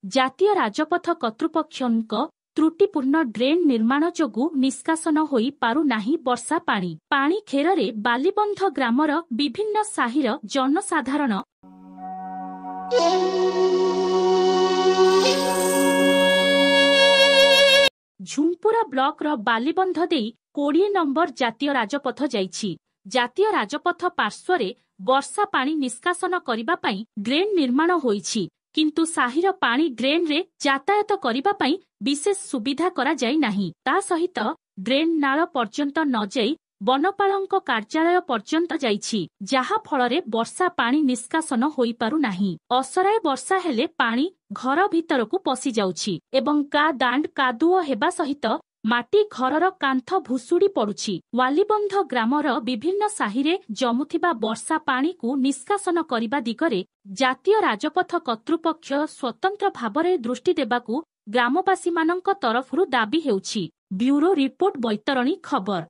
ଜାତୀୟ ରାଜପଥ କର୍ତ୍ତୃପକ୍ଷଙ୍କ ତ୍ରୁଟିପୂର୍ଣ୍ଣ ଡ୍ରେନ୍ ନିର୍ମାଣ ଯୋଗୁଁ ନିଷ୍କାସନ ହୋଇ ପାରୁନାହିଁ ବର୍ଷା ପାଣି। ପାଣି ଖେରରେ ବାଲିବନ୍ଧ ଗ୍ରାମର ବିଭିନ୍ନ ସାହିର ଜନସାଧାରଣ ଝୁମ୍ପୁରା ବ୍ଲକର ବାଲିବନ୍ଧ ଦେଇ 20 ନମ୍ବର ଜାତୀୟ ରାଜପଥ ଯାଇଛି। ଜାତୀୟ ରାଜପଥ ପାର୍ଶ୍ୱରେ ବର୍ଷା ପାଣି ନିଷ୍କାସନ କରିବା ପାଇଁ ଡ୍ରେନ୍ ନିର୍ମାଣ ହୋଇଛି, କିନ୍ତୁ ସାହିର ପାଣି ଡ୍ରେନ୍ରେ ଯାତାୟାତ କରିବା ପାଇଁ ବିଶେଷ ସୁବିଧା କରାଯାଇ ନାହିଁ। ତା ସହିତ ଡ୍ରେନ୍ ନାଳ ପର୍ଯ୍ୟନ୍ତ ନ ଯାଇ ବନପାଳଙ୍କ କାର୍ଯ୍ୟାଳୟ ପର୍ଯ୍ୟନ୍ତ ଯାଇଛି, ଯାହା ଫଳରେ ବର୍ଷା ପାଣି ନିଷ୍କାସନ ହୋଇପାରୁନାହିଁ। ଅସରାଏ ବର୍ଷା ହେଲେ ପାଣି ଘର ଭିତରକୁ ପଶି ଯାଉଛି ଏବଂ ଦାଣ୍ଡ କାଦୁଅ ହେବା ସହିତ ମାଟି ଘରର କାନ୍ଥ ଭୁଶୁଡ଼ି ପଡୁଛି। ୱାଲିବନ୍ଧ ଗ୍ରାମର ବିଭିନ୍ନ ସାହିରେ ଜମୁଥିବା ବର୍ଷା ପାଣିକୁ ନିଷ୍କାସନ କରିବା ଦିଗରେ ଜାତୀୟ ରାଜପଥ କର୍ତ୍ତୃପକ୍ଷ ସ୍ୱତନ୍ତ୍ର ଭାବରେ ଦୃଷ୍ଟି ଦେବାକୁ ଗ୍ରାମବାସୀମାନଙ୍କ ତରଫରୁ ଦାବି ହେଉଛି। ବ୍ୟୁରୋ ରିପୋର୍ଟ, ବୈତରଣୀ ଖବର।